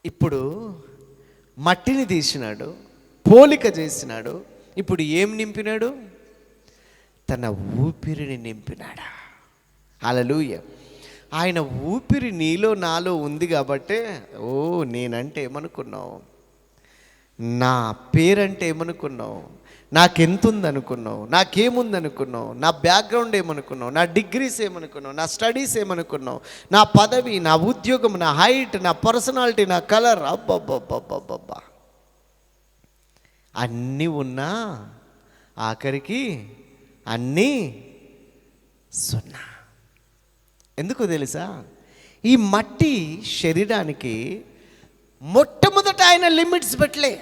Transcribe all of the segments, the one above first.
ఇప్పుడు మట్టిని తీసినాడు, పోలిక చేసినాడు. ఇప్పుడు ఏం నింపినాడు? తన ఊపిరిని నింపినాడా. హల్లెలూయా. ఆయన ఊపిరి నీలో నాలో ఉంది కాబట్టే, ఓ నేనంటే ఏమనుకున్నావు? నా పేరంటే ఏమనుకున్నావు? నాకెంతుందనుకున్నావు? నాకేముందనుకున్నావు? నా బ్యాక్గ్రౌండ్ ఏమనుకున్నావు? నా డిగ్రీస్ ఏమనుకున్నావు? నా స్టడీస్ ఏమనుకున్నావు? నా పదవి, నా ఉద్యోగం, నా హైట్, నా పర్సనాలిటీ, నా కలర్, అబ్బబ్బబ్బబ్బబ్బా అన్నీ ఉన్నా ఆఖరికి అన్నీ సున్నా. ఎందుకో తెలుసా? ఈ మట్టి శరీరానికి మొట్టమొదట ఆయన లిమిట్స్ పెట్టలే.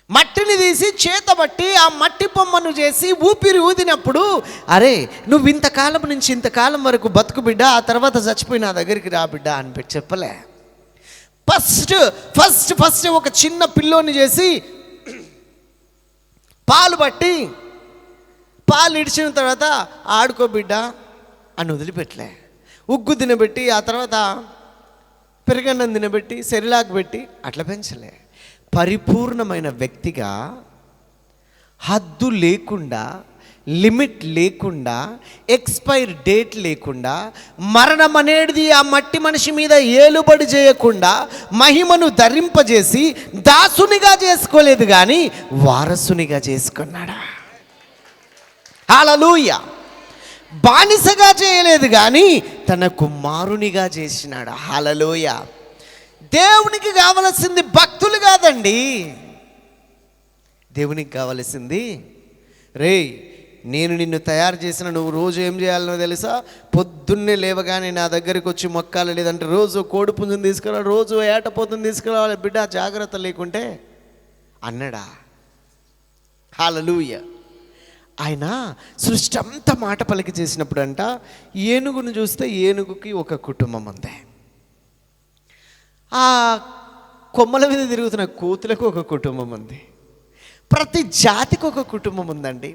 మట్టిని తీసి చేతబట్టి ఆ మట్టి బొమ్మను చేసి ఊపిరి ఊదినప్పుడు, అరే నువ్వు ఇంతకాలం నుంచి ఇంతకాలం వరకు బతుకు బిడ్డ, ఆ తర్వాత చచ్చిపోయి నా దగ్గరికి రా బిడ్డ అని పెట్టి చెప్పలే. ఫస్ట్ ఫస్ట్ ఫస్ట్ ఒక చిన్న పిల్లోని చేసి పాలు పట్టి, పాలు ఇడిచిన తర్వాత ఆడుకో బిడ్డ అని వదిలిపెట్టలే. ఉగ్గు తినబెట్టి, ఆ తర్వాత పెరుగన్నం తినబెట్టి, సెరిలాక్ పెట్టి అట్లా పెంచలే. పరిపూర్ణమైన వ్యక్తిగా, హద్దు లేకుండా, లిమిట్ లేకుండా, ఎక్స్పైర్ డేట్ లేకుండా, మరణం అనేది ఆ మట్టి మనిషి మీద ఏలుబడి చేయకుండా మహిమను ధరింపజేసి దాసునిగా చేసుకోలేదు, కానీ వారసునిగా చేసుకున్నాడా. హల్లెలూయా. బానిసగా చేయలేదు, కానీ తన కుమారునిగా చేసినాడు. హల్లెలూయా. దేవునికి కావలసింది భక్తులు కాదండి. దేవునికి కావలసింది, రే నేను నిన్ను తయారు చేసిన, నువ్వు రోజు ఏం చేయాలనో తెలుసా? పొద్దున్నే లేవగానే నా దగ్గరికి వచ్చి మొక్కాలి, లేదంటే రోజు కోడి పుంజుని తీసుకురావాలి, రోజు ఏటపోతుని తీసుకురావాలి బిడ్డ, జాగ్రత్త లేకుంటే అన్నాడా. హల్లెలూయా. ఆయన సృష్టి అంతా మాట పలికి చేసినప్పుడు అంట, ఏనుగును చూస్తే ఏనుగుకి ఒక కుటుంబం ఉంది, ఆ కొమ్మల మీద తిరుగుతున్న కోతులకు ఒక కుటుంబం ఉంది, ప్రతి జాతికి ఒక కుటుంబం ఉందండి.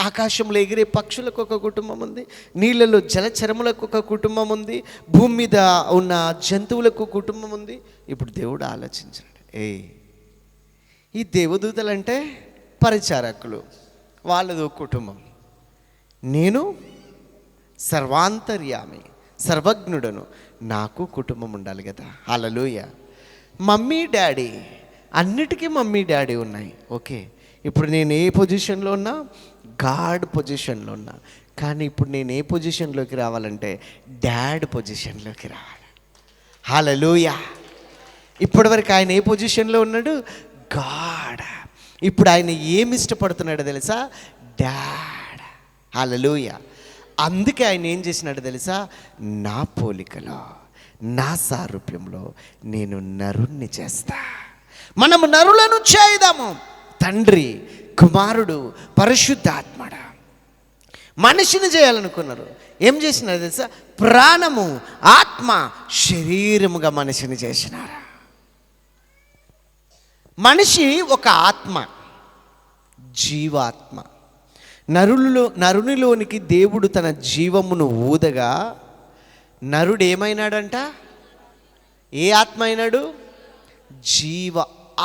ఆకాశంలో ఎగిరే పక్షులకు ఒక కుటుంబం ఉంది, నీళ్ళలో జలచరములకు ఒక కుటుంబం ఉంది, భూమి మీద ఉన్న జంతువులకు కుటుంబం ఉంది. ఇప్పుడు దేవుడు ఆలోచించాడు, ఈ దేవదూతలంటే పరిచారకులు, వాళ్ళది ఒక కుటుంబం. నేను సర్వాంతర్యామి, సర్వజ్ఞుడను, నాకు కుటుంబం ఉండాలి కదా. హల్లెలూయా. మమ్మీ డాడీ, అన్నిటికీ మమ్మీ డాడీ ఉన్నాయి. ఓకే, ఇప్పుడు నేను ఏ పొజిషన్లో ఉన్నా? గాడ్ పొజిషన్లో ఉన్నా. కానీ ఇప్పుడు నేను ఏ పొజిషన్లోకి రావాలంటే డాడ్ పొజిషన్లోకి రావాలి. హల్లెలూయా. ఇప్పటివరకు ఆయన ఏ పొజిషన్లో ఉన్నాడు? గాడ్. ఇప్పుడు ఆయన ఏమి ఇష్టపడుతున్నాడో తెలుసా? డాడ్. హల్లెలూయా. అందుకే ఆయన ఏం చేసినాడో తెలుసా? నా పోలికలో, నా సారూప్యంలో నేను నరుణ్ణి చేస్తా. మనము నరులను చేయుదాము. తండ్రి, కుమారుడు, పరిశుద్ధాత్మడ మనిషిని చేయాలనుకున్నారు. ఏం చేసినారు తెలుసా? ప్రాణము, ఆత్మ, శరీరముగా మనిషిని చేసినారు. మనిషి ఒక ఆత్మ, జీవాత్మ. నరునిలోనికి దేవుడు తన జీవమును ఊదగా నరుడు ఏమైనాడంట? ఏ ఆత్మ అయినాడు? జీవ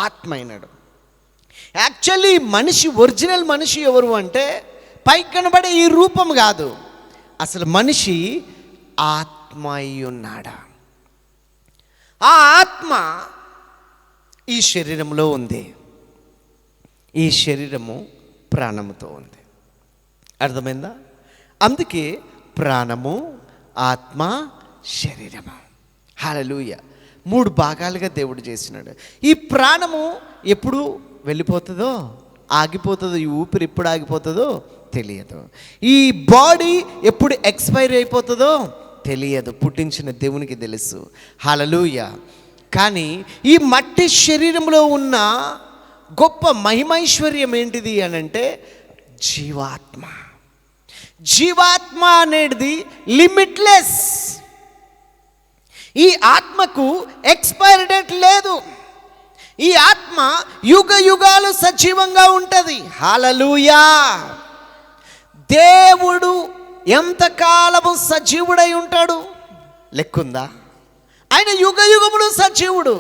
ఆత్మ అయినాడు. యాక్చువల్లీ మనిషి, ఒరిజినల్ మనిషి ఎవరు అంటే పైకి కనబడే ఈ రూపం కాదు, అసలు మనిషి ఆత్మ అయి ఉన్నాడా. ఆ ఆత్మ ఈ శరీరంలో ఉంది. ఈ శరీరము ప్రాణముతో ఉంది. అర్థమైందా? అందుకే ప్రాణము, ఆత్మ, శరీరము. హల్లెలూయా. 3 భాగాలుగా దేవుడు చేసినాడు. ఈ ప్రాణము ఎప్పుడు వెళ్ళిపోతుందో, ఆగిపోతుందో, ఈ ఊపిరి ఎప్పుడు ఆగిపోతుందో తెలియదు. ఈ బాడీ ఎప్పుడు ఎక్స్పైర్ అయిపోతుందో తెలియదు, పుట్టించిన దేవునికి తెలుసు. హల్లెలూయా. కానీ ఈ మట్టి శరీరంలో ఉన్న గొప్ప మహిమైశ్వర్యం ఏంటిది అని అంటే జీవాత్మ. జీవాత్మ అనేది లిమిట్లెస్. ఈ ఆత్మకు ఎక్స్పైరీ డేట్ లేదు. ఈ ఆత్మ యుగ యుగాలు సజీవంగా ఉంటుంది. హల్లెలూయా. దేవుడు ఎంతకాలము సజీవుడై ఉంటాడు? లెక్కుందా? ఆయన యుగ యుగములు సజీవుడు.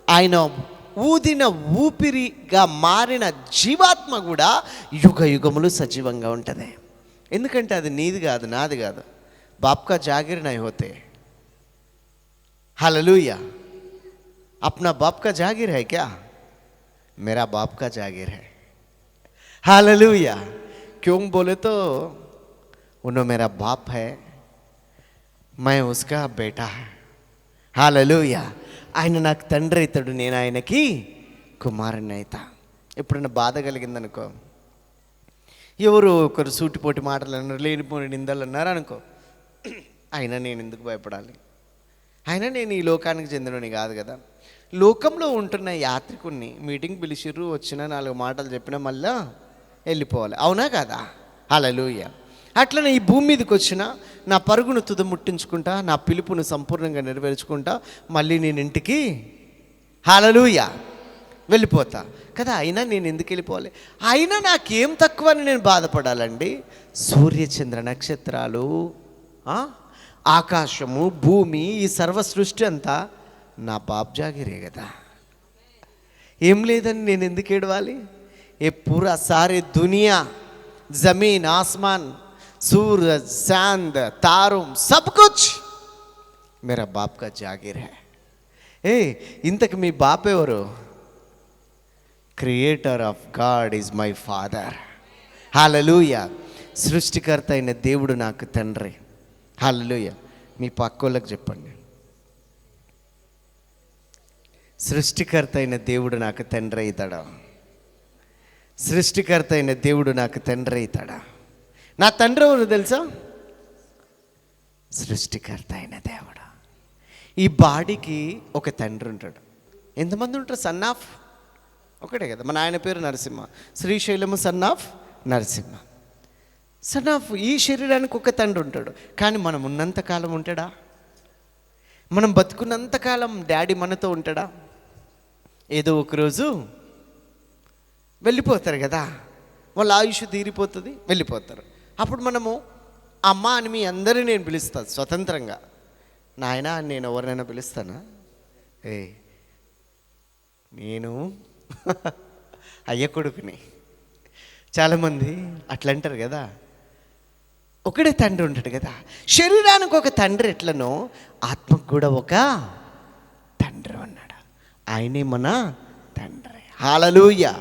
ఆయన ఊదిన ఊపిరిగా మారిన జీవాత్మ కూడా యుగ యుగములు సజీవంగా ఉంటుంది. ఎందుకంటే అది నీది కాదు, నాది కాదు. బాప్కా జాగిర్ నై హోతే. हालेलुया. अपना बाप का जागीर है क्या? मेरा बाप का जागीर है. हालेलुया. क्यों बोले तो उन्होंने मेरा बाप है, मैं उसका बेटा है. हालेलुया. ఆయన నాకు తండ్రి అవుతాడు, నేను ఆయనకి కుమారుని అవుతా. ఎప్పుడైనా బాధ కలిగిందనుకో, ఎవరు ఒకరు సూటిపోటి మాటలు అన్నారు, లేనిపోని నిందలు అన్నారు అనుకో, అయినా నేను ఎందుకు భయపడాలి? అయినా నేను ఈ లోకానికి చెందినని కాదు కదా. లోకంలో ఉంటున్న యాత్రికుడిని మీటింగ్ పిలిచిర్రు, వచ్చిన 4 మాటలు చెప్పినా మళ్ళా వెళ్ళిపోవాలి, అవునా కదా? హల్లెలూయా. అట్లనే ఈ భూమి మీదకి వచ్చిన నా పరుగును తుదముట్టించుకుంటా, నా పిలుపును సంపూర్ణంగా నెరవేర్చుకుంటా, మళ్ళీ నేను ఇంటికి హల్లెలూయా వెళ్ళిపోతా కదా. అయినా నేను ఎందుకు వెళ్ళిపోవాలి? అయినా నాకేం తక్కువ అని నేను బాధపడాలండి? సూర్యచంద్ర నక్షత్రాలు, ఆకాశము, భూమి, ఈ సర్వ సృష్టి అంతా నా బాప్ జాగిరే కదా. ఏం లేదని నేను ఎందుకు ఏడవాలి? ఏ పూరా సారే దునియా, జమీన్, ఆస్మాన్, सूरज, चांद, तारों, सब कुछ मेरा बाप का जागीर है. ఇంతకు మీ బాప్ ఎవరు? Creator of God is my father. Hallelujah. సృష్టికర్త అయిన దేవుడు నాకు తండ్రి. హల్లెలూయా. మీ పక్కోళ్ళకి చెప్పండి, సృష్టికర్త అయిన దేవుడు నాకు తండ్రి అవుతాడా? సృష్టికర్త అయిన దేవుడు నాకు తండ్రి అవుతాడా? నా తండ్రి ఎవరు తెలుసా? సృష్టికర్త అయిన దేవుడు. ఈ బాడీకి ఒక తండ్రి ఉంటాడు. ఎంతమంది ఉంటారు? సన్ ఆఫ్ ఒకటే కదా. మన ఆయన పేరు Narasimha, Srisailam son of Narasimha. Son of ఈ శరీరానికి ఒక తండ్రి ఉంటాడు. కానీ మనం ఉన్నంతకాలం ఉంటాడా? మనం బతుకున్నంతకాలం డాడీ మనతో ఉంటాడా? ఏదో ఒకరోజు వెళ్ళిపోతారు కదా, వాళ్ళ ఆయుష్ తీరిపోతుంది, వెళ్ళిపోతారు. అప్పుడు మనము అమ్మ అని మీ అందరినీ నేను పిలుస్తాను స్వతంత్రంగా. నాయన అని నేను ఎవరినైనా పిలుస్తానా? నేను అయ్య కొడుకుని. చాలామంది అట్లా అంటారు కదా. ఒకడే తండ్రి ఉంటాడు కదా. శరీరానికి ఒక తండ్రి ఎట్లనో ఆత్మకు కూడా ఒక తండ్రి ఉన్నాడు. ఆయనే మన తండ్రి. హల్లెలూయా.